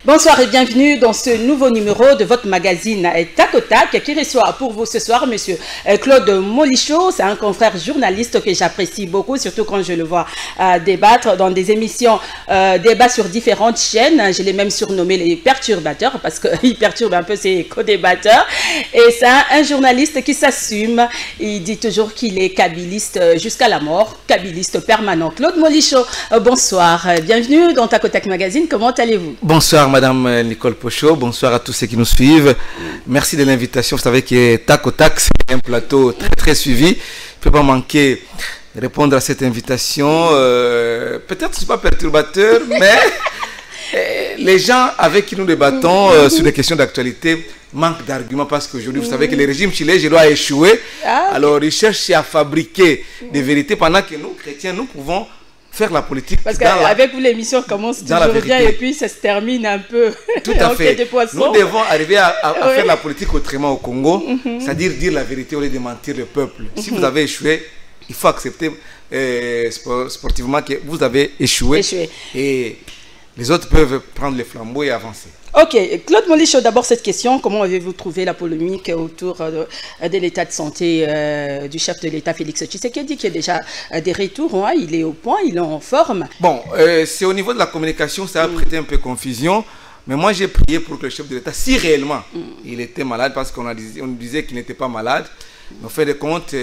Bonsoir et bienvenue dans ce nouveau numéro de votre magazine Tac au Tac qui reçoit pour vous ce soir monsieur Claude Molichot. C'est un confrère journaliste que j'apprécie beaucoup, surtout quand je le vois débattre dans des émissions débat sur différentes chaînes. Je l'ai même surnommé les perturbateurs parce qu'il perturbe un peu ses co-débatteurs. Et c'est un journaliste qui s'assume. Il dit toujours qu'il est kabyliste jusqu'à la mort, kabyliste permanent. Claude Molichot, bonsoir. Bienvenue dans Tac au Tac Magazine. Comment allez-vous? Bonsoir Madame Nicole Pochot, bonsoir à tous ceux qui nous suivent. Merci de l'invitation. Vous savez que Tac au Tac, c'est un plateau très suivi. Il ne peut pas manquer de répondre à cette invitation. Peut-être que ce n'est pas perturbateur, mais les gens avec qui nous débattons sur les questions d'actualité manquent d'arguments parce qu'aujourd'hui, vous savez que le régime chilien a échoué. Alors, ils cherchent à fabriquer des vérités pendant que nous, chrétiens, nous pouvons faire la politique. Parce qu'avec vous, l'émission commence toujours bien et puis ça se termine un peu. Tout à fait. Nous devons arriver à faire la politique autrement au Congo, c'est-à-dire dire la vérité au lieu de mentir le peuple. Si vous avez échoué, il faut accepter sportivement que vous avez échoué. Et les autres peuvent prendre les flambeaux et avancer. Ok, Claude Molichot, d'abord cette question, comment avez-vous trouvé la polémique autour de l'état de santé du chef de l'État Félix Tshisekedi qui a déjà des retours, hein, il est au point, il est en forme. Bon, c'est au niveau de la communication, ça a prêté un peu confusion, mais moi j'ai prié pour que le chef de l'État, si réellement il était malade, parce qu'on disait qu'il n'était pas malade, mais au fait de compte,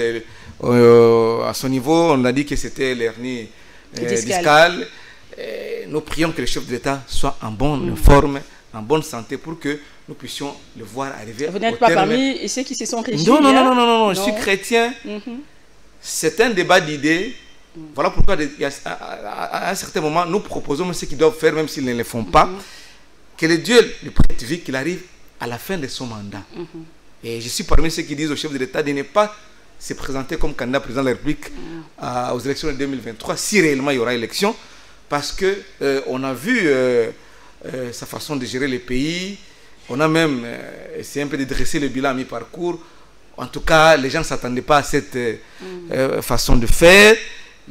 à son niveau, on a dit que c'était l'hernie discale. Nous prions que le chef de l'État soit en bonne forme, en bonne santé pour que nous puissions le voir arriver. Vous n'êtes pas parmi ceux qui se sont réunis? Non, je suis chrétien. C'est un débat d'idées. Voilà pourquoi à un certain moment, nous proposons ce qu'ils doivent faire, même s'ils ne le font pas, que le Dieu le prête vie, qu'il arrive à la fin de son mandat. Et je suis parmi ceux qui disent au chef de l'État de ne pas se présenter comme candidat président de la République aux élections de 2023, si réellement il y aura élection, parce qu'on a vu sa façon de gérer le pays. On a même essayé un peu de dresser le bilan à mi-parcours. En tout cas, les gens ne s'attendaient pas à cette façon de faire.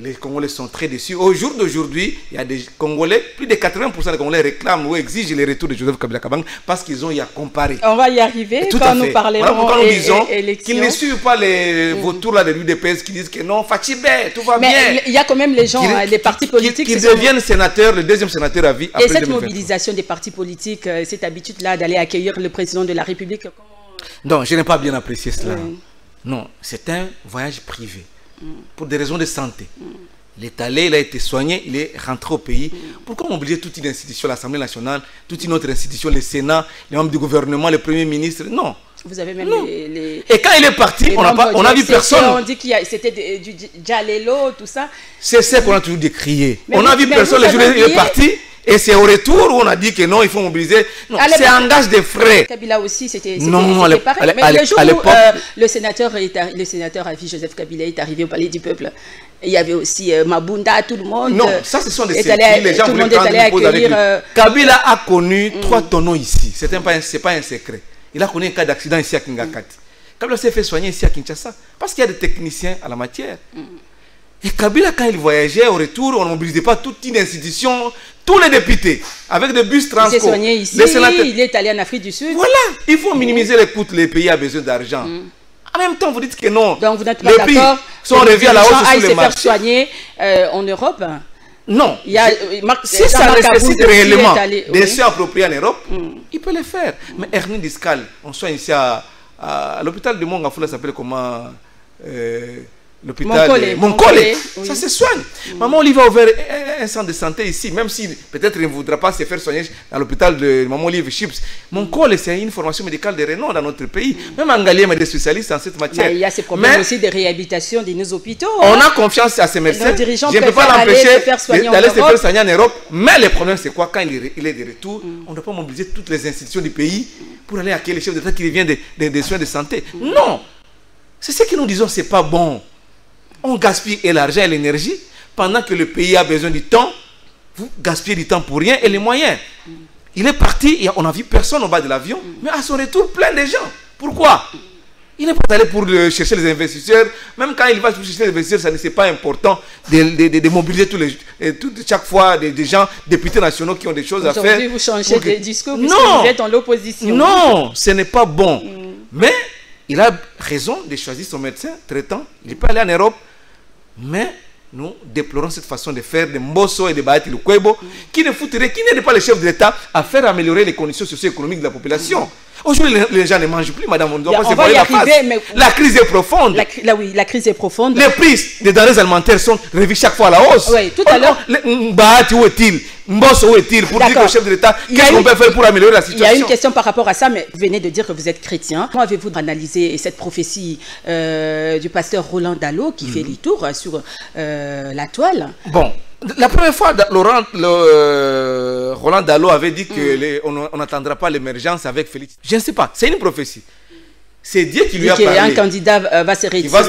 Les Congolais sont très déçus. Au jour d'aujourd'hui, il y a des Congolais, plus de 80% des Congolais réclament ou exigent le retour de Joseph Kabila Kabange parce qu'ils ont y à comparer. On va y arriver quand nous parlerons. Voilà pourquoi nous disons qu'ils ne suivent pas les vautours là de l'UDPS qui disent que non, Fatibé, tout va bien. Mais il y a quand même les gens, les partis politiques qui deviennent sénateurs, le deuxième sénateur à vie. Et cette mobilisation des partis politiques, cette habitude-là d'aller accueillir le président de la République. Non, je n'ai pas bien apprécié cela. Non, c'est un voyage privé. Pour des raisons de santé. Il est allé, il a été soigné, il est rentré au pays. Pourquoi mobiliser toute une institution, l'Assemblée nationale, toute une autre institution, le Sénat, les membres du gouvernement, le Premier ministre? Non. Vous avez même les... Et quand il est parti, on n'a vu personne. On dit que c'était du Djalelo, tout ça. C'est ça qu'on a toujours décrié. On n'a vu personne le jour où il est parti. Et c'est au retour où on a dit que non, il faut mobiliser. C'est un gage de frais. Kabila aussi, c'était pareil. Mais le jour où le sénateur à vie, Joseph Kabila, est arrivé au Palais du Peuple, il y avait aussi Mabunda, tout le monde. Non, ça ce sont des circuits. Les gens voulaient prendre une pause avec lui. Kabila a connu 3 tonneaux ici. Ce n'est pas un secret. Il a connu un cas d'accident ici à Kingakati. Kabila s'est fait soigner ici à Kinshasa parce qu'il y a des techniciens à la matière. Et Kabila, quand il voyageait au retour, on ne mobilisait pas toute une institution, tous les députés, avec des bus transport. Il s'est soigné ici, il est allé en Afrique du Sud. Voilà, il faut minimiser les coûts, les pays ont besoin d'argent. En même temps, vous dites que non. Donc vous n'êtes pas d'accord sont revus à la hausse sur les marchés. Se faire soigner en Europe. Non, il y a, si ça nécessite réellement des soins appropriés en Europe, il peut le faire. Mais hernie discale, on soigne ici à l'hôpital de Mongafula, ça s'appelle comment l'hôpital Monkole, ça se soigne. Maman Olive a ouvert un centre de santé ici, même si peut-être il ne voudra pas se faire soigner à l'hôpital de Maman Olive Chips. Monkole, c'est une formation médicale de renom dans notre pays. Même en Galien, il y a des spécialistes en cette matière. Mais il y a ces problèmes aussi de réhabilitation de nos hôpitaux. On a confiance à ces médecins. Je ne peux pas l'empêcher d'aller se faire soigner en Europe. Mais le problème, c'est quoi? Quand il est de retour, on ne doit pas mobiliser toutes les institutions du pays pour aller accueillir les chefs d'État qui reviennent des soins de santé. Non! C'est ce que nous disons, c'est pas bon. On gaspille l'argent et l'énergie pendant que le pays a besoin du temps. Vous gaspillez du temps pour rien et les moyens. Il est parti et on n'a vu personne au bas de l'avion, mais à son retour, plein de gens. Pourquoi? Il n'est pas allé pour chercher les investisseurs. Même quand il va chercher les investisseurs, ça n'est pas important de mobiliser chaque fois des gens, députés nationaux qui ont des choses à faire. Aujourd'hui, vous changez de discours puisque vous êtes dans l'opposition. Non, ce n'est pas bon. Mais il a raison de choisir son médecin traitant. Il peut aller en Europe. Mais nous déplorons cette façon de faire de Mbosso et de Bahati Lukwebo qui n'aide pas les chefs de l'État à faire améliorer les conditions socio-économiques de la population. Aujourd'hui, les gens ne mangent plus, madame. On va y arriver, mais... La crise est profonde. Oui, la crise est profonde. Les prix des denrées alimentaires sont revus chaque fois à la hausse. Oui, tout à l'heure. Bahati, où est-il? Mbosso, où est-il? Pour dire au chef de l'État, qu'est-ce qu'on peut faire pour améliorer la situation? Il y a une question par rapport à ça, mais vous venez de dire que vous êtes chrétien. Comment avez-vous analysé cette prophétie du pasteur Roland Dallot qui fait les tours sur la toile? Bon. La première fois, Roland Dallot avait dit qu'on n'attendra pas l'émergence avec Félix. Je ne sais pas, c'est une prophétie. C'est Dieu qui lui a parlé. Un candidat va se retirer, va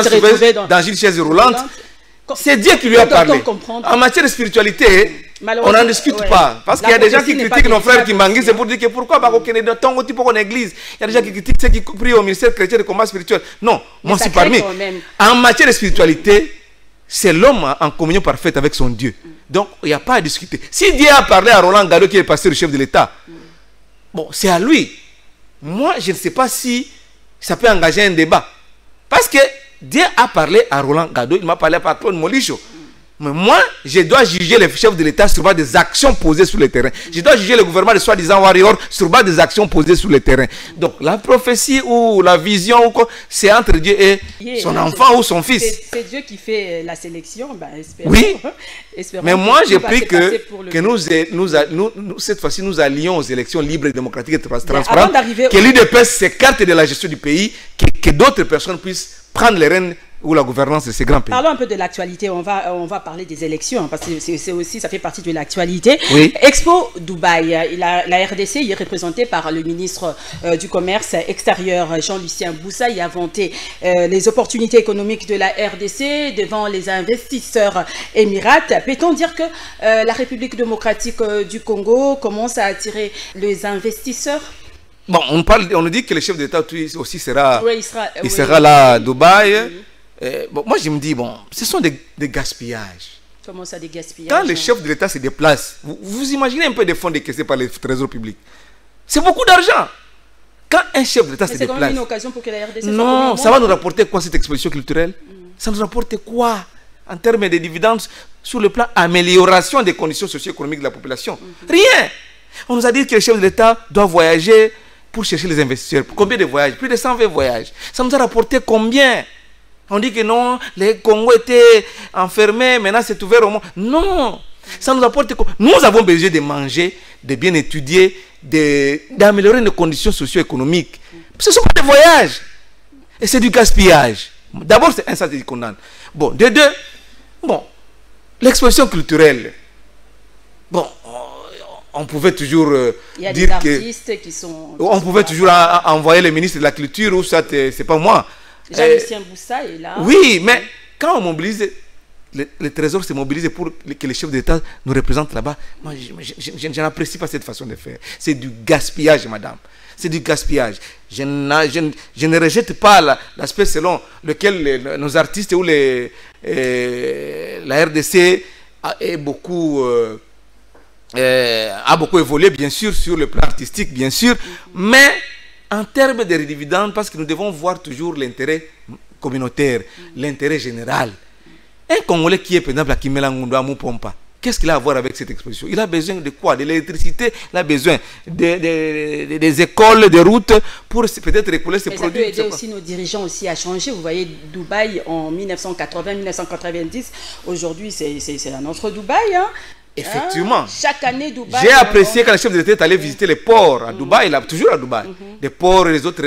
se retrouver dans une chaise roulante. C'est Dieu qui lui a parlé. En matière de spiritualité, on n'en discute pas. Parce qu'il y a des gens qui critiquent nos frères qui manguent. C'est pour dire que pourquoi on est dans ton église. Il y a des gens qui critiquent ceux qui prient au ministère chrétien de combat spirituel. Non, moi je suis parmi. En matière de spiritualité, c'est l'homme en communion parfaite avec son Dieu. Donc, il n'y a pas à discuter. Si Dieu a parlé à Roland Dallot, qui est pasteur, le chef de l'État, bon, c'est à lui. Moi, je ne sais pas si ça peut engager un débat. Parce que Dieu a parlé à Roland Dallot, il m'a parlé à Claude Molicho. Mais moi, je dois juger les chefs de l'État sur base des actions posées sur le terrain. Je dois juger le gouvernement de soi-disant warriors sur base des actions posées sur le terrain. Donc, la prophétie ou la vision, c'est entre Dieu et son enfant ou son fils. C'est Dieu qui fait la sélection. Ben, espérons, oui, espérons. Mais moi, j'ai pris que cette fois-ci, nous allions aux élections libres, démocratiques et transparentes. Que l'UDPS s'écarte de la gestion du pays, que d'autres personnes puissent prendre les rênes ou la gouvernance de ces grands pays. Parlons un peu de l'actualité. On va parler des élections parce que c'est aussi, ça fait partie de l'actualité. Oui. Expo Dubaï. La RDC est représentée par le ministre du Commerce extérieur Jean-Lucien Boussa. Il a vanté les opportunités économiques de la RDC devant les investisseurs émirates. Peut-on dire que la République démocratique du Congo commence à attirer les investisseurs? Bon, on dit que le chef d'État aussi sera, il sera là à Dubaï. Bon, moi, je me dis, bon, ce sont des gaspillages. Comment ça, des gaspillages? Quand le chef de l'État se déplace, vous imaginez un peu des fonds décaissés par le trésor public. C'est beaucoup d'argent. Quand un chef de l'État se déplace... C'est quand même une occasion pour que la RDC... Non, ça va nous rapporter quoi cette exposition culturelle? Ça nous rapporte quoi en termes de dividendes sur le plan amélioration des conditions socio-économiques de la population? Rien. On nous a dit que le chef de l'État doit voyager pour chercher les investisseurs. Combien de voyages? Plus de 120 voyages. Ça nous a rapporté combien? On dit que non, les Congo étaient enfermés, maintenant c'est ouvert au monde. Non, ça nous apporte quoi? Nous avons besoin de manger, de bien étudier, d'améliorer nos conditions socio-économiques. Ce ne sont pas des voyages. Et c'est du gaspillage. D'abord, c'est un sens de condamne. Bon, de deux, bon, l'expression culturelle. Bon, on pouvait toujours il y a dire des artistes qui sont... On pouvait toujours envoyer le ministre de la Culture, ou ça, c'est pas moi. Jean-Lucien Boussa est là. Oui, mais quand on mobilise, le trésor s'est mobilisé pour que les chefs d'État nous représentent là-bas. Moi, je n'apprécie pas cette façon de faire. C'est du gaspillage, madame. C'est du gaspillage. Je ne rejette pas l'aspect selon lequel nos artistes ou la RDC a beaucoup évolué, bien sûr, sur le plan artistique, bien sûr, mais en termes de dividendes, parce que nous devons voir toujours l'intérêt communautaire, l'intérêt général. Un Congolais qui est, par exemple, à Kimela Ngoundou, à Moupompa, qu'est-ce qu'il a à voir avec cette exposition? Il a besoin de quoi? De l'électricité, il a besoin des écoles, des routes, pour peut-être écouler ses produits. Ça peut aider aussi nos dirigeants aussi à changer. Vous voyez, Dubaï en 1980-1990, aujourd'hui c'est un autre Dubaï, hein? Effectivement. Chaque année, Dubaï. J'ai apprécié quand le chef de l'État est allé visiter les ports à Dubaï, toujours à Dubaï. Les ports et les autres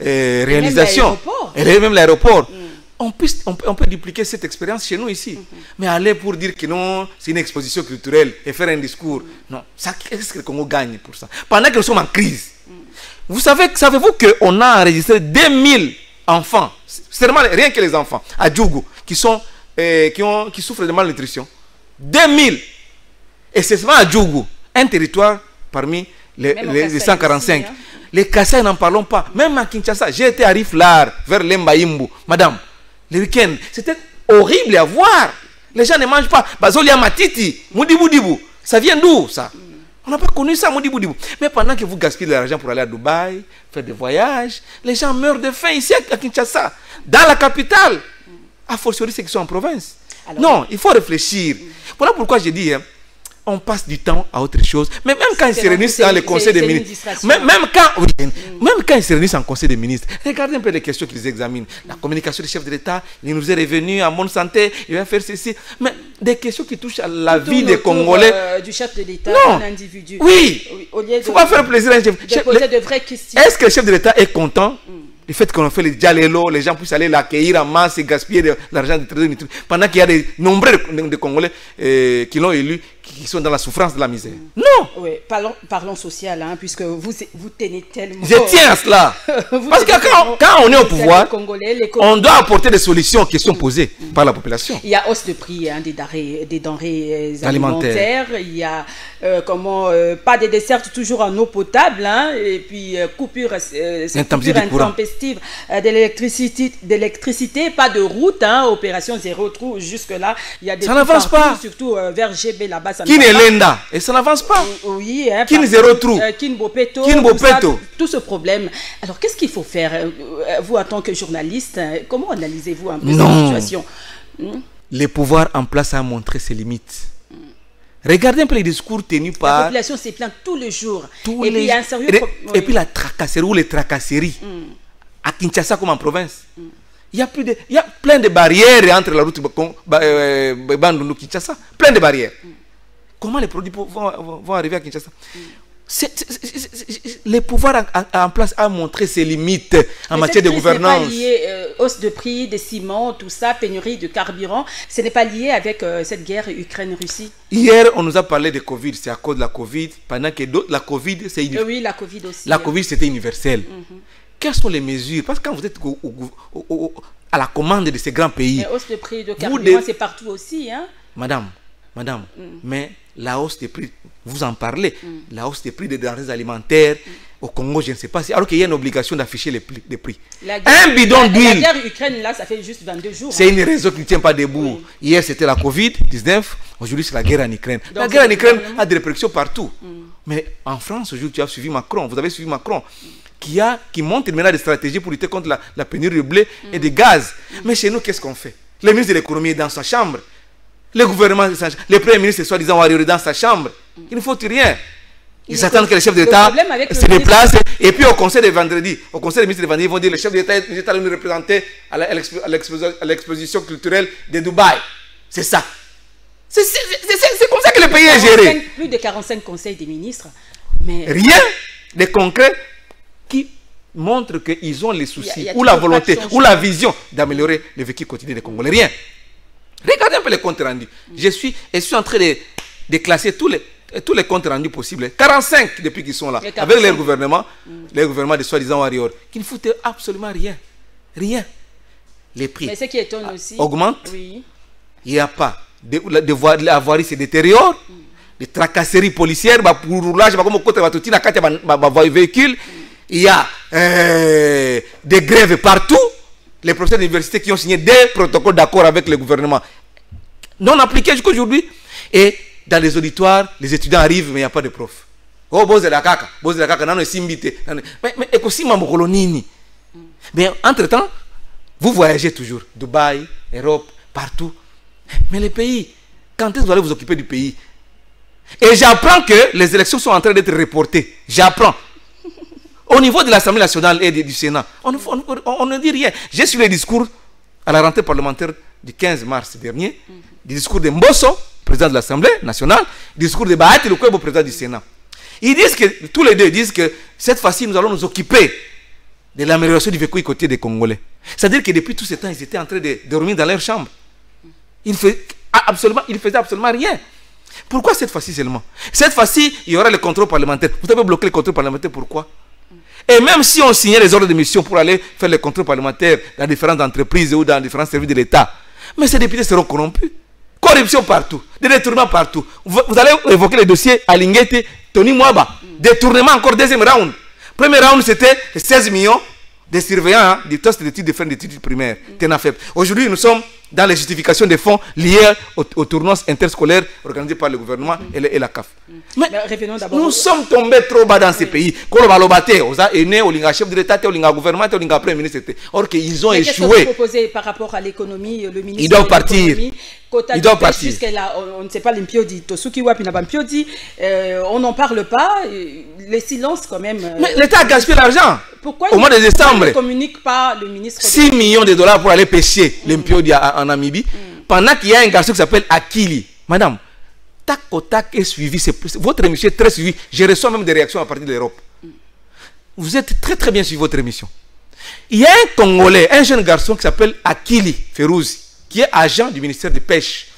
réalisations. Et même l'aéroport. On peut dupliquer cette expérience chez nous ici. Mais aller pour dire que non, c'est une exposition culturelle et faire un discours. Non, qu'est-ce que le Congo gagne pour ça? Pendant que nous sommes en crise. Savez-vous qu'on a enregistré 2000 enfants, seulement rien que les enfants, à Djougou, qui souffrent de malnutrition. 2000. Et c'est seulement à Djougou, un territoire parmi les 145. Les Kassai, n'en parlons pas. Même à Kinshasa, j'ai été à Riflar, vers Lembaïmbu. Madame, le week-end, c'était horrible à voir. Les gens ne mangent pas. Bazolia matiti, moudibou. Ça vient d'où, ça? On n'a pas connu ça, moudibou. Mais pendant que vous gaspillez de l'argent pour aller à Dubaï, faire des voyages, les gens meurent de faim ici à Kinshasa, dans la capitale. A fortiori ceux qui sont en province. Alors, non, il faut réfléchir. Voilà pourquoi j'ai dit, hein, on passe du temps à autre chose. Mais même quand ils se réunissent dans le conseil des ministres, même quand ils se réunissent en conseil des ministres, regardez un peu les questions qu'ils examinent. La communication du chef de l'État, il nous est revenu en bonne santé, il va faire ceci. Mais des questions qui touchent à la vie des Congolais. Du chef de l'État, un individu. Oui, il faut pas faire plaisir à un chef. Poser de vraies questions. Est-ce que le chef de l'État est content du fait qu'on fait les dialélos, les gens puissent aller l'accueillir en masse et gaspiller de l'argent du trésor, pendant qu'il y a de nombreux de Congolais qui l'ont élu, qui sont dans la souffrance de la misère. Non. Oui, parlons social, hein, puisque vous tenez tellement... Je tiens à cela. Parce que quand on est au pouvoir, on doit apporter des solutions aux questions posées par la population. Il y a hausse de prix, hein, des denrées alimentaires. Il y a pas de dessert toujours en eau potable, hein, et puis coupure intempestive d'électricité, pas de route, hein, opération zéro trou jusque-là. Il y a des ça n'avance pas. Surtout vers GB là-bas. Qui n'est l'ENDA et ça n'avance pas. Oui, hein, qui n'est zéro trou. Qui Bopeto. Tout ce problème. Alors qu'est-ce qu'il faut faire, vous en tant que journaliste, comment analysez-vous un peu cette situation? Le pouvoir en place a montré ses limites. Regardez un peu les discours tenus par... La population se plaint tous les jours. Puis il y a un sérieux et puis la tracasserie ou les tracasseries. À Kinshasa comme en province. Il y a plein de barrières entre la route Bandundu-Kinshasa. Plein de barrières. Comment les produits vont arriver à Kinshasa? Le pouvoir en place a montré ses limites en matière de gouvernance. Ce n'est pas lié hausse de prix, des ciments, tout ça, pénurie de carburant. Ce n'est pas lié avec cette guerre Ukraine-Russie. Hier, on nous a parlé de Covid. C'est à cause de la Covid. Pendant que la Covid, c'est universel. Oui, la Covid aussi. La Covid, c'était universel. Quelles sont les mesures? Parce que quand vous êtes à la commande de ces grands pays... Mais hausse de prix de carburant, c'est partout aussi. Hein? Madame, mais la hausse des prix, vous en parlez, la hausse des prix des denrées alimentaires, au Congo, je ne sais pas si... Alors qu'il y a une obligation d'afficher les prix. Un bidon d'huile... La guerre Ukraine, là, ça fait juste 22 jours. C'est une raison qui ne tient pas debout. Oui. Hier, c'était la Covid-19. Aujourd'hui, c'est la guerre en Ukraine. Donc, la guerre en Ukraine a des répercussions partout. Mais en France, aujourd'hui, tu as suivi Macron. Vous avez suivi Macron. Qui montre maintenant des stratégies pour lutter contre la pénurie de blé et de gaz. Mais chez nous, qu'est-ce qu'on fait? Le ministre de l'économie est dans sa chambre. Le gouvernement, le premier ministre, soi-disant, est dans sa chambre. Il ne faut rien. Ils attendent que le chef de l'État se déplace. Et puis au conseil de vendredi, au conseil des ministres de vendredi, ils vont dire le chef de l'État est allé nous représenter à l'exposition culturelle de Dubaï. C'est ça. C'est comme ça que le pays est géré. Plus de 45 conseils des ministres. Mais... Rien de concret qui montre qu'ils ont les soucis, ou la volonté, ou la vision d'améliorer le vécu quotidien des Congolais. Rien. Regardez un peu les comptes rendus. Je suis en train de classer tous les comptes rendus possibles. 45 depuis qu'ils sont là, avec les gouvernements de soi-disant warriors, qui ne foutent absolument rien. Rien. Les prix augmentent. Oui. Il n'y a pas. La voirie se détériore. Les tracasseries policières, pour roulage, comme au véhicule. Il y a des grèves partout. Les professeurs d'université qui ont signé des protocoles d'accord avec le gouvernement non appliqués jusqu'aujourd'hui. Et dans les auditoires, les étudiants arrivent, mais il n'y a pas de prof. Oh, bose la kaka, nano simbite. Mais ekosima mokolonini. Mais entre-temps, vous voyagez toujours. Dubaï, Europe, partout. Mais les pays, quand est-ce que vous allez vous occuper du pays? Et j'apprends que les élections sont en train d'être reportées. J'apprends. Au niveau de l'Assemblée nationale et du Sénat, on ne dit rien. J'ai suivi le discours à la rentrée parlementaire du 15 mars dernier, du discours de Mbosso, président de l'Assemblée nationale, du discours de Bahati Lukwebo, président du Sénat. Ils disent que, tous les deux disent que cette fois-ci, nous allons nous occuper de l'amélioration du vécu quotidien des Congolais. C'est-à-dire que depuis tout ce temps, ils étaient en train de dormir dans leur chambre. Ils ne faisaient absolument rien. Pourquoi cette fois-ci seulement? Cette fois-ci, il y aura le contrôle parlementaire. Vous avez bloqué le contrôle parlementaire, pourquoi? Et même si on signait les ordres de mission pour aller faire le contrôle parlementaire dans différentes entreprises ou dans différents services de l'État, mais ces députés seront corrompus. Corruption partout, des détournements partout. Vous allez évoquer les dossiers à Linguete, Tony Mwaba, détournement encore deuxième round. Premier round, c'était 16 millions de surveillants du test d'études de fin d'études primaires. Aujourd'hui, nous sommes dans les justifications des fonds liés aux tournois interscolaires organisés par le gouvernement et la CAF. Mais nous sommes tombés trop bas dans ces pays. Chef de l'État, gouvernement, Premier ministre. Or qu'ils ont échoué. Qu'est-ce que vous proposez par rapport à l'économie? Le ministre il doit partir. Il doit partir. Jusqu'à on ne sait pas l'impiodi. On n'en parle pas. Les silences quand même. Mais l'État a gaspillé l'argent. Pourquoi au mois de décembre, il ne communique pas le ministre 6 millions de dollars pour aller pêcher l'impiodi en Namibie. Pendant qu'il y a un garçon qui s'appelle Akili. Madame, tac au tac est suivi. Votre émission est très suivie. Je reçois même des réactions à partir de l'Europe. Vous êtes très très bien suivi votre émission. Il y a un Congolais, un jeune garçon qui s'appelle Akili Ferouzi, qui est agent du ministère de Pêche.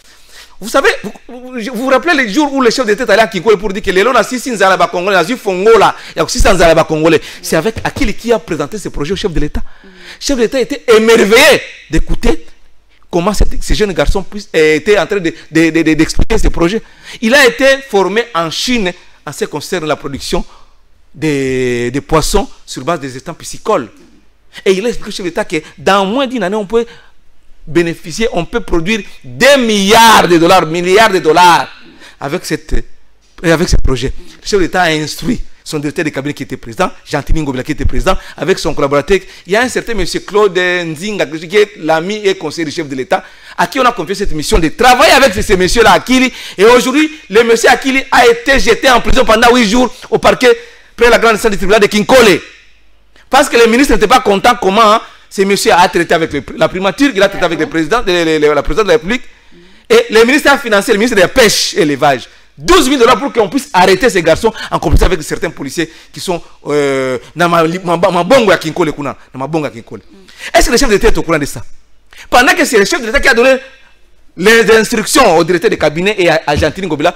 Vous savez, vous vous rappelez les jours où le chef d'État allait à Kinkole pour dire que les lois sont 600 Zalaba Congolais, il y a 600 Zalaba Congolais. C'est avec Akili qui a présenté ce projet au chef de l'État. Le chef de l'État était émerveillé d'écouter comment ces jeunes garçons étaient en train d'expliquer ce projet. Il a été formé en Chine en ce qui concerne la production des poissons sur base des étangs piscicoles. Et il a expliqué au chef d'État que dans moins d'une année, on peut bénéficier, on peut produire des milliards de dollars avec ce projet. Le chef d'État a instruit son directeur de cabinet qui était président, Jean-Tini Ngobila qui était président, avec son collaborateur. Il y a un certain monsieur Claude Nzinga, qui est l'ami et conseiller du chef de l'État, à qui on a confié cette mission de travailler avec ces messieurs-là, Akili. Et aujourd'hui, le monsieur Akili a été jeté en prison pendant 8 jours au parquet près de la grande salle du tribunal de Kinkole. Parce que le ministre n'était pas content comment ce monsieur a traité avec la primature, il a traité avec le président, la présidente de la République. Et le ministre a financé le ministre de la Pêche et l'Élevage. 12 000 $ pour qu'on puisse arrêter ces garçons en compétition avec certains policiers qui sont dans Mabongo à Kinkole. Est-ce que le chef de l'État est au courant de ça? Pendant que c'est le chef de l'État qui a donné les instructions au directeur de cabinet et à Jean-Tini Ngobila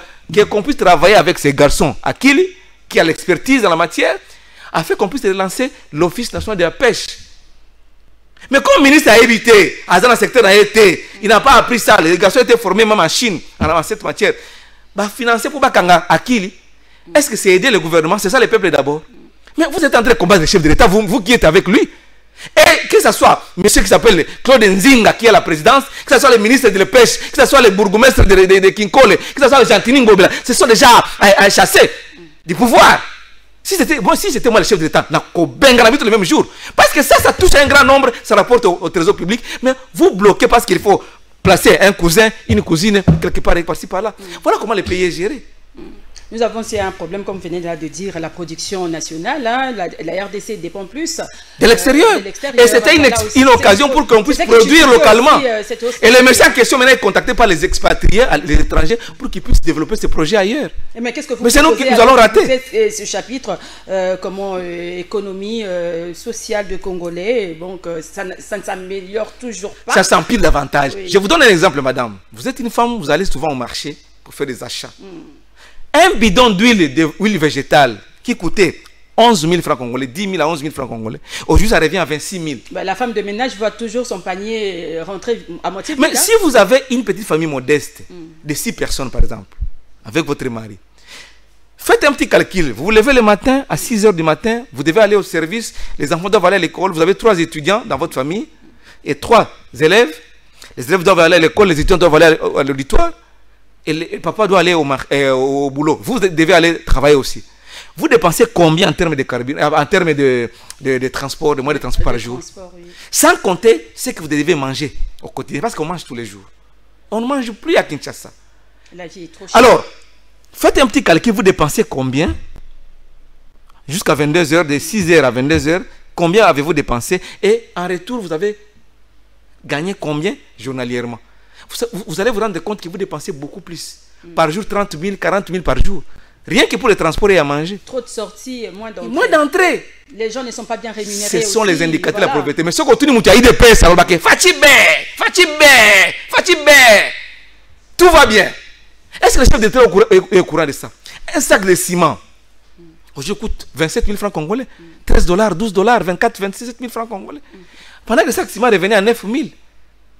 qu'on puisse travailler avec ces garçons, Akili, qui a l'expertise dans la matière, afin qu'on puisse relancer l'Office national de la pêche. Mais comme le ministre a évité, dans le secteur a été, il n'a pas appris ça, les garçons étaient formés même en Chine, en cette matière. Financer pour Bakanga Akili, est-ce que c'est aider le gouvernement? C'est ça le peuple d'abord. Mais vous êtes en train de combattre le chef de l'État, vous qui êtes avec lui. Et que ce soit monsieur qui s'appelle Claude Nzinga qui est à la présidence, que ce soit le ministre de la Pêche, que ce soit le bourgmestre de Kinkole, que ce soit le Jean-Tini Ngobila, ce sont déjà à chasser du pouvoir. Si c'était moi le chef de l'État, le même jour. Parce que ça touche un grand nombre, ça rapporte au trésor public. Mais vous bloquez parce qu'il faut placer un cousin, une cousine, quelque part, par-ci, par-là. Voilà comment le pays est géré. Nous avons aussi un problème, comme vous venez de dire, la production nationale. Hein, la RDC dépend plus de l'extérieur. Et c'était une occasion pour qu'on puisse produire localement. Et le médecin en question maintenant est contacté par les expatriés, les étrangers, pour qu'ils puissent développer ce projet ailleurs. Mais qu'est-ce que vous c'est nous qui nous allons rater ce chapitre, comment économie sociale de Congolais, donc ça ne s'améliore toujours pas. Ça s'empile davantage. Oui. Je vous donne un exemple, madame. Vous êtes une femme, vous allez souvent au marché pour faire des achats. Un bidon d'huile végétale qui coûtait 11 000 francs congolais, 10 000 à 11 000 francs congolais, aujourd'hui ça revient à 26 000. La femme de ménage voit toujours son panier rentrer à moitié vide. Mais si vous avez une petite famille modeste, de 6 personnes par exemple, avec votre mari, faites un petit calcul. Vous vous levez le matin, à 6 h du matin, vous devez aller au service, les enfants doivent aller à l'école, vous avez 3 étudiants dans votre famille, et 3 élèves. Les élèves doivent aller à l'école, les étudiants doivent aller à l'auditoire. Et le papa doit aller au boulot. Vous devez aller travailler aussi. Vous dépensez combien en termes de carburant, en termes de transport, de moyens de transport par jour? Oui. Sans compter ce que vous devez manger au quotidien. Parce qu'on mange tous les jours. On ne mange plus à Kinshasa. La vie est trop chère. Alors, faites un petit calcul. Vous dépensez combien? Jusqu'à 22 h, de 6 h à 22 h. Combien avez-vous dépensé? Et en retour, vous avez gagné combien journalièrement? Vous allez vous rendre compte que vous dépensez beaucoup plus. Par jour, 30 000, 40 000 par jour. Rien que pour le transport et à manger. Trop de sorties, moins d'entrées. Moins d'entrées. Les gens ne sont pas bien rémunérés. Ce sont les indicateurs de la pauvreté. Mais ce qu'on continue, il y a des paix, ça va faire Fatibé. Tout va bien. Est-ce que le chef d'État est au courant de ça? Un sac de ciment, aujourd'hui, coûte 27 000 francs congolais. 13 $, 12 $, 24, 27 000 francs congolais. Pendant que le sac de ciment revenait à 9 000.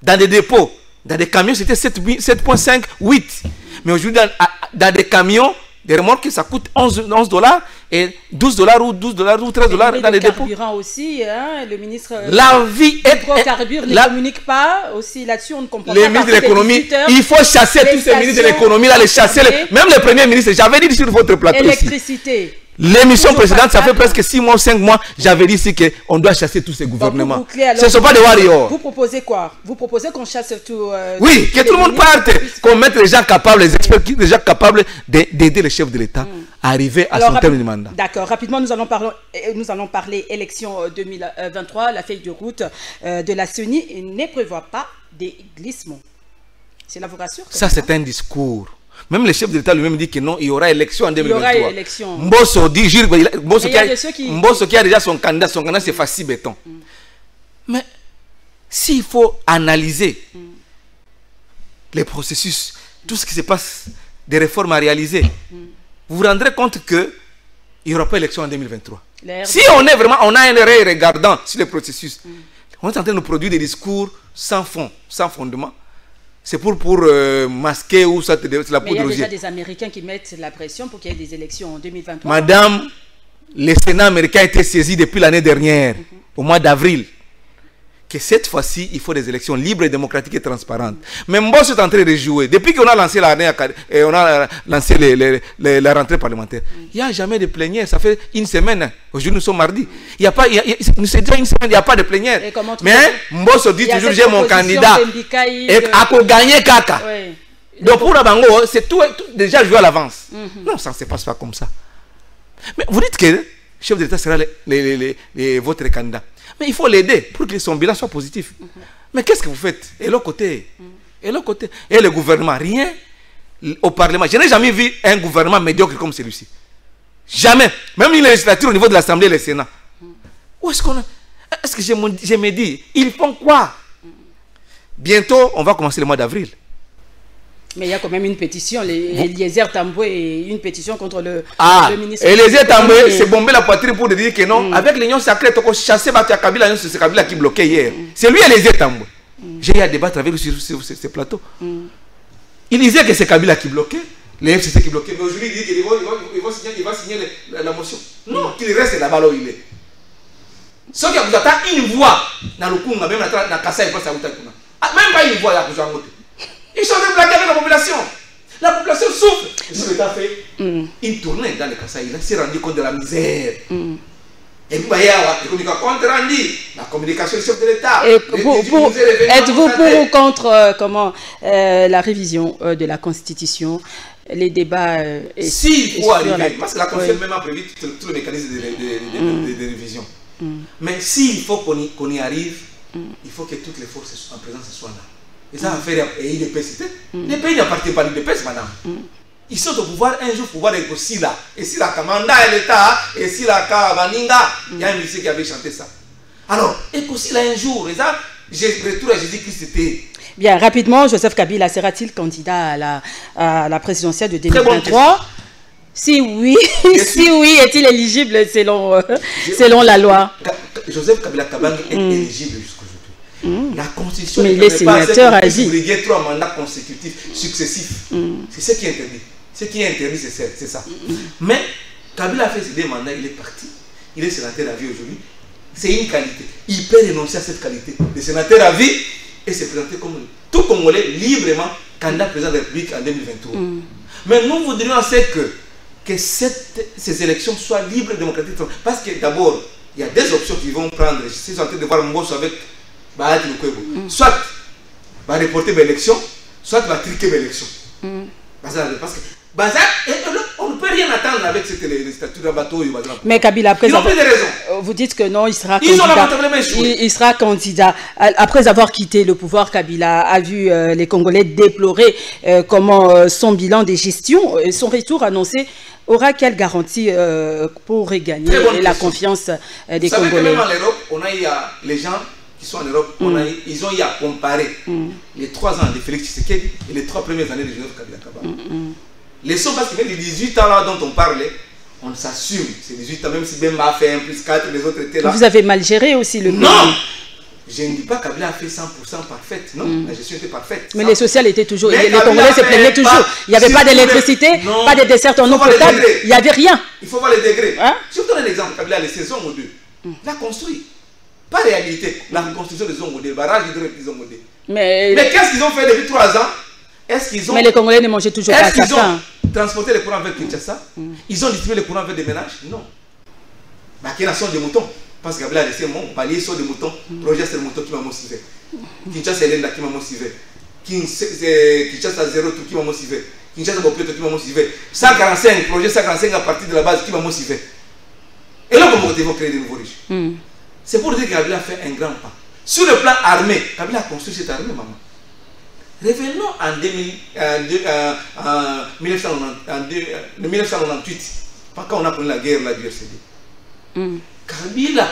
Dans des dépôts. Dans des camions, c'était 7,5, 8. Mais aujourd'hui, dans des camions des remorques, ça coûte 11 $ et 12 $ ou 12 $ ou 13 $ dans les dépôts. Carburant aussi, hein, le ministre... La vie est... Hydrocarbures ne communique pas, aussi là-dessus on ne comprend pas. Les ministres de l'économie, il faut chasser tous ces ministres de l'économie, là, les chasser, même les premiers ministres, j'avais dit sur votre plateau électricité. L'émission précédente, ça fait presque 6 mois, 5 mois, j'avais dit ici qu'on doit chasser tous ces gouvernements. Ce ne sont pas des warriors. Vous proposez quoi? Vous proposez qu'on chasse tout... oui, que tout le monde parte, qu'on mette les gens capables, les experts, les gens capables d'aider les chefs de l'État à arriver à son terme de mandat. D'accord, rapidement, nous allons parler élection 2023. La feuille de route de la CENI ne prévoit pas des glissements. Cela vous rassure? Ça, c'est un discours. Même le chef de l'État lui-même dit que non, il y aura élection en 2023. Il y aura élection. Mbosso dit, Mbosso qui a déjà son candidat c'est Fassi Béton. Mais s'il faut analyser les processus, tout ce qui se passe, des réformes à réaliser, vous vous rendrez compte qu'il n'y aura pas élection en 2023. Si on est vraiment, on a un œil regardant sur les processus, on est en train de produire des discours sans fond, sans fondement. C'est pour masquer ou ça, c'est la poudre. Mais il y a déjà des Américains qui mettent la pression pour qu'il y ait des élections en 2023. Madame, le Sénat américain a été saisi depuis l'année dernière, au mois d'avril, que cette fois-ci, il faut des élections libres, démocratiques et transparentes. Mais Mbosso est en train de jouer. Depuis qu'on a lancé la rentrée parlementaire, il n'y a jamais de plénière. Ça fait une semaine. Aujourd'hui, nous sommes mardi. C'est déjà une semaine, il n'y a pas de plénière. Mais Mbosso dit toujours, j'ai mon candidat. Et à gagner Kaka. Oui. Donc pour Abango, c'est tout déjà joué à l'avance. Non, ça ne se passe pas comme ça. Mais vous dites que le chef de l'État sera votre candidat. Mais il faut l'aider pour que son bilan soit positif. Mais qu'est-ce que vous faites? Et l'autre côté, et le gouvernement, rien. Au Parlement, je n'ai jamais vu un gouvernement médiocre comme celui-ci. Jamais. Même une législature au niveau de l'Assemblée et le Sénat. Où est-ce qu'on a... Est-ce que je me dis, ils font quoi? Bientôt, on va commencer le mois d'avril. Mais il y a quand même une pétition, Eliezer Tamboué, et une pétition contre le ministre. Eliezer Tamboué s'est bombé la poitrine pour dire que non, avec l'Union sacrée, tu as chassé Kabila, c'est Kabila qui bloquait hier. C'est lui Eliezer Tamboué. J'ai eu à débattre avec lui sur ce plateau. Il disait que c'est Kabila qui bloquait, les FCC qui bloquaient, mais aujourd'hui il dit qu'il va signer la motion. Non, qu'il reste là-bas où il est. Sauf qu'il y a une voix dans le Kunga, même dans Kassa, il passe à Outakuna. Même pas une voix là pour jouer. Ils sont en train de blaguer avec la population. La population souffre. Ils ont fait une tournée dans le Kassai. Il s'est rendu compte de la misère. Et puis, il y a la communication du chef de l'État. Êtes-vous pour ou contre la révision de la Constitution, les débats s'il faut arriver, parce que la Constitution même a prévu tout le mécanisme de révision. Mais s'il faut qu'on y arrive, il faut que toutes les forces en présence soient là. Et ça va faire l'IDPS. Les pays n'appartiennent pas à l'IDPS, madame. Ils sont au pouvoir un jour, pouvoir être aussi là. Et si la Kamanda et l'État, et si la Kabaninga, il y a un lycée qui avait chanté ça. Alors, et aussi là un jour, et ça, j'ai retour à Jésus-Christ, c'était. Bien, rapidement, Joseph Kabila sera-t-il candidat à la présidentielle de 2023? Si oui, si oui, est-il éligible selon la loi? Joseph Kabila est éligible jusqu'aujourd'hui. La Constitution mais il est sénateur à vie. Il y a 3 mandats consécutifs, successifs. C'est ce qui est interdit. Ce qui est interdit, c'est ça. Mais Kabila a fait ses 2 mandats, il est parti. Il est sénateur à vie aujourd'hui. C'est une qualité. Il peut renoncer à cette qualité de sénateur à vie et se présenter comme tout Congolais librement candidat président de la République en 2023. Mais nous voudrions que ces élections soient libres et démocratiques. Parce que d'abord, il y a 2 options qu'ils vont prendre. Je suis en train de voir Mbosso avec soit va reporter l'élection, soit va triquer l'élection. Parce que on ne peut rien attendre avec cette législature de bateau. Mais Kabila, après vous dites que non, il sera candidat. Il sera candidat. Après avoir quitté le pouvoir, Kabila a vu les Congolais déplorer comment son bilan de gestion, son retour annoncé. Aura quelle garantie pour regagner la confiance des Congolais? Même en Europe, on a eu les gens qui sont en Europe, ils ont eu à comparer les 3 ans de Félix Tshisekedi et les 3 premières années de Joseph Kabila Kabange. Les sons, parce que les 18 ans là dont on parlait, on s'assume. C'est 18 ans, même si Bemba a fait 1+4, les autres étaient là. Vous avez mal géré aussi le pays. Non! Je ne dis pas que Kabila a fait 100% parfaite. Non, la gestion était parfaite. Mais les sociales étaient toujours... Mais les Congolais se plaignaient toujours. Il n'y avait pas d'électricité, pas de dessert en eau potable. Il n'y avait rien. Il faut voir les degrés. Hein? Je vous donne un exemple. Kabila a laissé Zongo 2. Il a construit. Pas réhabilité. La reconstruction de Zongo 2. Le barrage hydroélectrique Zongo 2. Mais qu'est-ce qu'ils ont fait depuis 3 ans? Est-ce qu'ils ont... Mais les Congolais ne mangeaient toujours pas ça. Est-ce qu'ils ont transporté les courants vers Kinshasa? Ils ont distribué les courants vers des ménages? Non. Bah, quelle nation de moutons? Parce que Kabila a laissé mon palier sur des moutons. Projet c'est le mouton qui m'a motivé. Kinshasa est l'Enda qui m'a motivé. Kinshasa 0 qui m'a motivé. Kinshasa Bopeto qui m'a motivé. 145, projet 145 à partir de la base qui m'a motivé. Et là, comment ils vont créer de nouveaux riches? C'est pour dire que Kabila a fait un grand pas. Sur le plan armé, Kabila a construit cette armée, maman. Revenons en 1998, quand on a connu la guerre du RCD. Kabila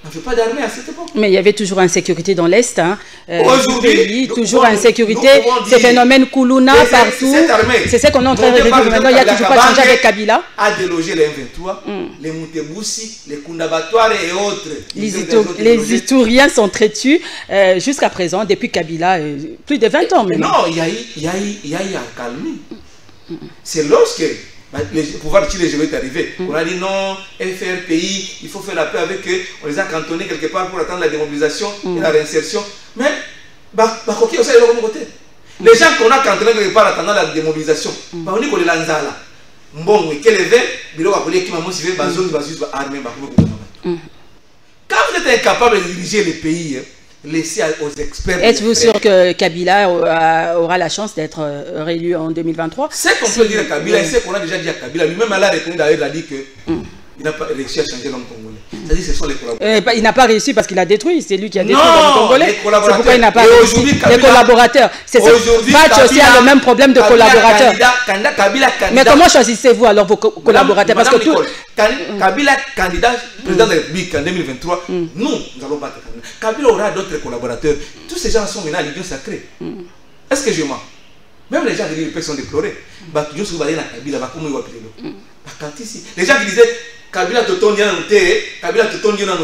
n'avait pas d'armée à cette époque. Mais il y avait toujours insécurité dans l'Est. Hein. Aujourd'hui, toujours insécurité. Ces phénomènes Koulouna partout. C'est ce qu'on est en train de revivre maintenant. Il n'y a toujours pas de changement avec Kabila. A délogé les M23, les Mouteboussi, les Koundabatoires et autres. Les Itouriens sont traitus jusqu'à présent, depuis Kabila, plus de 20 ans maintenant. Non, il y a eu un calme. C'est lorsque le pouvoir de Chile est arrivé. On a dit non, FRPI, il faut faire la paix avec eux. On les a cantonnés quelque part pour attendre la démobilisation et la réinsertion. Mais, les gens qu'on a cantonnés quelque part attendant la démobilisation, on dit qu'on les lance là. Bon, quel est qui m'a motivé, armé. Quand vous êtes incapable de diriger les pays, laissez aux experts. Êtes-vous sûr que Kabila aura la chance d'être réélu en 2023? C'est qu'on peut dire à Kabila, c'est qu'on a déjà dit à Kabila. Lui-même, elle a reconnu d'ailleurs, il a dit qu'il n'a pas réussi à changer l'homme congolais. C'est-à-dire que ce sont les collaborateurs. Il n'a pas réussi parce qu'il a détruit. C'est lui qui a détruit l'homme congolais. C'est pourquoi il n'a pas réussi. Les collaborateurs. C'est ça. Fatch aussi a le même problème de collaborateurs. Mais comment choisissez-vous alors vos collaborateurs? Parce que tout... Kabila, candidat président de la République en 2023, nous allons battre Kabila. Kabila aura d'autres collaborateurs. Tous ces gens sont maintenant à l'union sacrée. Est-ce que je mens? Même les gens de l'UP sont déplorés. Les gens qui disaient Kabila Toton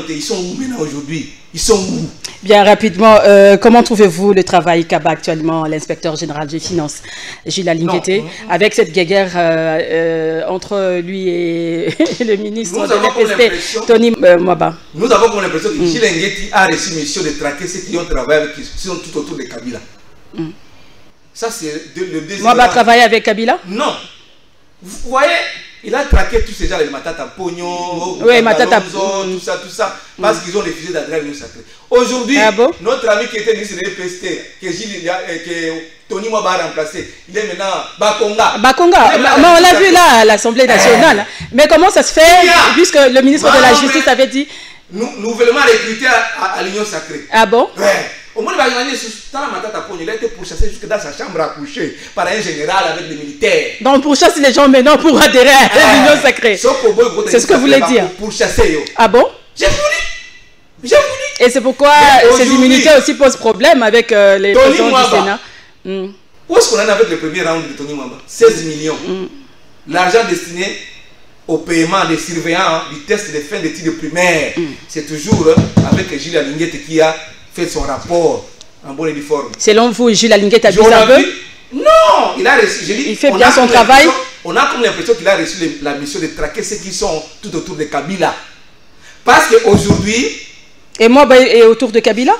ils sont où maintenant aujourd'hui? Ils sont où? Bien rapidement, comment trouvez-vous le travail qu'a actuellement l'inspecteur général des finances, Gilles Alinguete, avec cette guéguerre entre lui et le ministre de l'FST, Tony Mwaba? Nous avons comme l'impression que Gilles Alinguete a reçu mission de traquer ceux qui ont travaillé avec, qui sont tout autour de Kabila. Ça, c'est le deuxième. Mwaba travaille avec Kabila? Non. Vous voyez, il a traqué tous ces gens, les Matata Pogno, Matata tout ça, parce qu'ils ont refusé d'adhérer à l'Union sacrée. Aujourd'hui, notre ami qui était ministre de l'EPST, que Tony Mwaba a remplacé, il est maintenant Bakonga. On l'a vu là à l'Assemblée nationale. Mais comment ça se fait, puisque le ministre de la Justice avait dit... Nouvellement recruté à l'Union sacrée. Ah bon? Ouais. Au moins, il a été pourchassé jusque dans sa chambre à coucher par un général avec des militaires. Donc, on pourchasse les gens maintenant pour adhérer à l'Union sacrée. C'est ce que vous voulez dire. Pourchasser. Ah bon? J'ai voulu. Et c'est pourquoi ces immunités aussi posent problème avec les présidents du Sénat. Où est-ce qu'on en est avec le premier round de Tony Mwaba? 16 millions. L'argent destiné au paiement des surveillants du test de fin d'études primaires. C'est toujours avec Gilles Alinguete qui a fait son rapport en bonne et due forme. Selon vous, Gilles Alinguete a dit un peu? Non, il a reçu. Il fait bien son travail. On a comme l'impression qu'il a reçu la mission de traquer ceux qui sont tout autour de Kabila. Parce qu'aujourd'hui... Et Mwaba est autour de Kabila?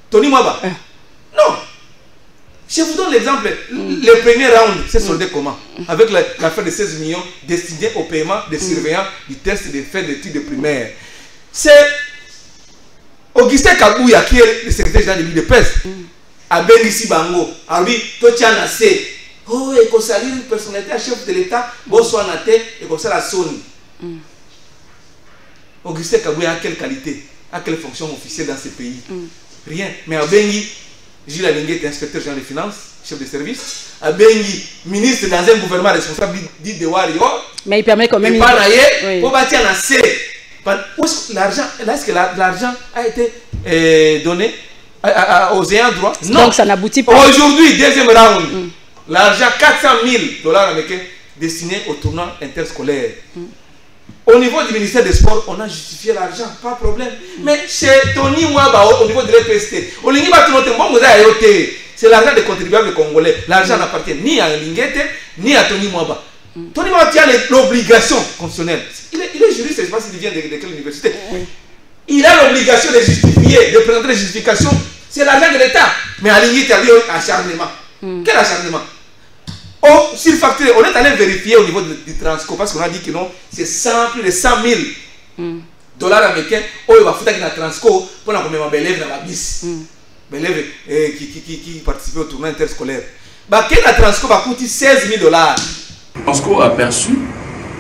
Tony Mwaba? Non. Je vous donne l'exemple. Le premier round, c'est soldé comment? Avec l'affaire de 16 millions destinée au paiement des surveillants du test de fin d'études primaires. C'est Augustin Kabouya, qui est le secrétaire général de l'UDPS, à Bengissi Bango, a dit, toi tu as nassé. Oh, et qu'on salue une personnalité à chef de l'État, bonsoir Naté, et comme ça la Sony. Augustin Kabouya a quelle qualité? A quelle fonction officielle dans ce pays? Rien. Mais à Bengi, Gilles Alinguete, inspecteur général des finances, chef de service. À Bengi, ministre dans un gouvernement responsable de Wario. Mais il permet quand même... Et pas naïe, pour bâtir nassé. Où est-ce que l'argent a été donné aux ayants droit? Non. Donc ça n'aboutit pas. Aujourd'hui, deuxième round, l'argent $400 000 américains destiné au tournoi interscolaire. Au niveau du ministère des Sports, on a justifié l'argent, pas de problème. Mais chez Tony Mwaba, au niveau de l'EPST, c'est l'argent des contribuables congolais. L'argent n'appartient ni à Linguete, ni à Tony Mwaba. Tony Mwaba a l'obligation constitutionnelle. Il est juriste, je ne sais pas s'il vient de quelle université. Il a l'obligation de justifier, de présenter les justifications. C'est l'argent de l'État. Mais à Linguete, il y a eu un acharnement. Quel acharnement? Surfacturé, on est allé vérifier au niveau du Transco parce qu'on a dit que non, c'est plus de 100 000 dollars américains. Il va foutre dans Transco pour qu'on ait des élèves dans la bis. Des élèves qui participent au tournoi interscolaire. Quel Transco va coûter 16 000 dollars. Transco a perçu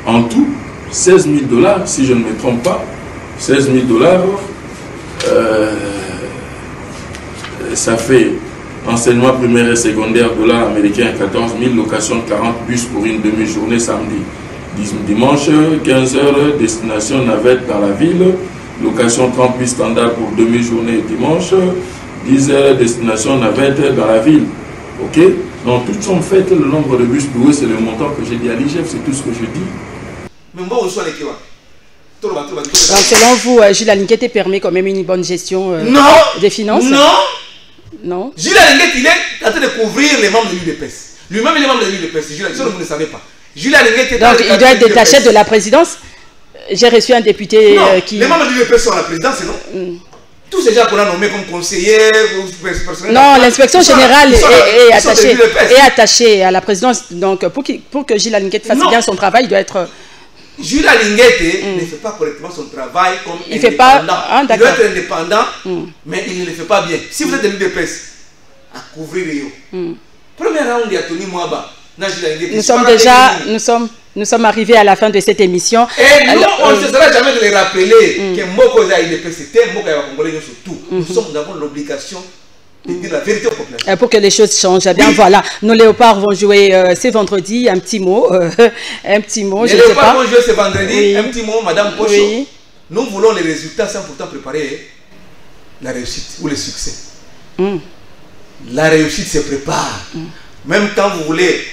en tout 16 000 dollars, si je ne me trompe pas. 16 000 dollars, ça fait enseignement primaire et secondaire, dollars américains 14 000, location de 40 bus pour une demi-journée samedi. Dimanche, 15 h, destination navette dans la ville, location 30 bus standard pour demi-journée dimanche, 10 h, destination navette dans la ville. Ok? Donc toutes sont faites, le nombre de bus loués, c'est le montant que j'ai dit à l'IGF, c'est tout ce que je dis. Mais bon, on soit les kiwa. Donc selon vous, Jules Linguete permet quand même une bonne gestion des finances? Non. Jules Linguete, il est en train de couvrir les membres de l'UDPS. Lui-même, il est membre de l'UDPS. Ça, vous ne savez pas. Jules Linguete. Donc, il doit être détaché de la présidence. J'ai reçu un député qui. Les membres de l'UDPS sont à la présidence, non? Tous ces gens qu'on a nommés comme conseillers, non, l'inspection générale est attachée à la présidence. Donc, pour que Jules Linguete fasse bien son travail, il doit être. Jules Linguete ne fait pas correctement son travail comme il fait pas, il doit être indépendant, mais il ne le fait pas bien. Si vous êtes de l'UDPS, à couvrir les première round, il y a Tony Mwaba. Nous sommes arrivés à la fin de cette émission. Et nous, on ne cessera jamais de les rappeler que Mboko a l'UDPS, c'était Mboko a Congolais surtout. Nous avons l'obligation de dire la vérité aux populations. Pour que les choses changent. Bien, voilà. Nos léopards vont jouer ce vendredi. Un petit mot. Un petit mot. Les léopards vont jouer ce vendredi. Un petit mot, Madame Pocho. Nous voulons les résultats sans pourtant préparer la réussite ou le succès. La réussite se prépare. Même quand vous voulez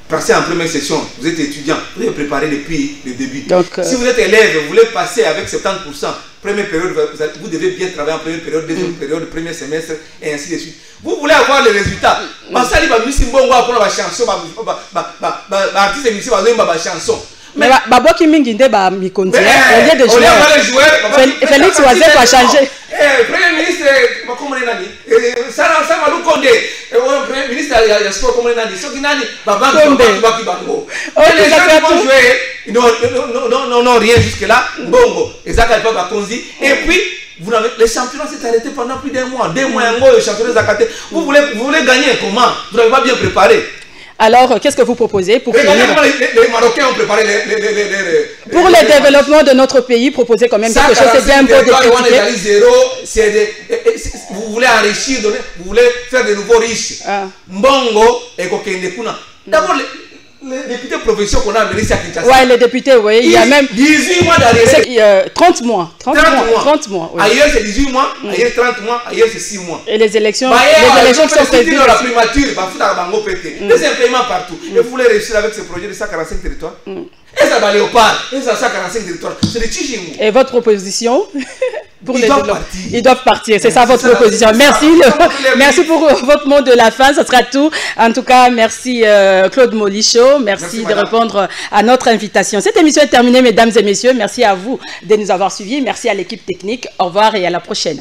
passer en première session, vous êtes étudiant, vous devez préparer depuis le début. Donc, si vous êtes élève, vous voulez passer avec 70%, première période, vous devez bien travailler en première période, deuxième période, premier semestre, et ainsi de suite. Vous voulez avoir les résultats. Mais Baboki Minginde va m'y continuer. Au lieu de jouer, Félix Oazek va changer. Premier ministre, comment on dit, Sarah Maloukonde, premier ministre de sport, comment on dit, Sokinani, Babango, Bakibango. Les gens vont jouer, non, rien jusque-là, Bongo, et Zaka Bakonzi, et puis, le championnat s'est arrêté pendant plus d'1 mois. 2 mois, le championnat s'est arrêté. Vous voulez gagner comment? Vous n'avez pas bien préparé. Alors, qu'est-ce que vous proposez pour finir? Les Marocains ont préparé pour le développement de notre pays, proposer quand même quelque chose, c'est bien beau de vous voulez enrichir, vous voulez faire de nouveaux riches. Mbongo et Kokendekuna. D'abord, les députés provinciaux qu'on a amenés ici à Kinshasa. Oui, les députés, oui. Il y a même 18 mois d'arrière. 30 mois. 30 mois. Oui. Ailleurs, c'est 18 mois, ailleurs, 30 mois, ailleurs, c'est 6 mois. Et les élections, qui sont prévues dans la primature, c'est un paiement partout. Et vous voulez réussir avec ce projet de 145 territoires? Et ça va léopard, et ça 145 territoires. C'est des Tchijingu. Et votre proposition pour ils doivent partir. C'est ça votre proposition. Merci. Merci pour votre mot de la fin. Ce sera tout. En tout cas, merci Claude Molichot. Merci de répondre à notre invitation. Cette émission est terminée, mesdames et messieurs. Merci à vous de nous avoir suivis. Merci à l'équipe technique. Au revoir et à la prochaine.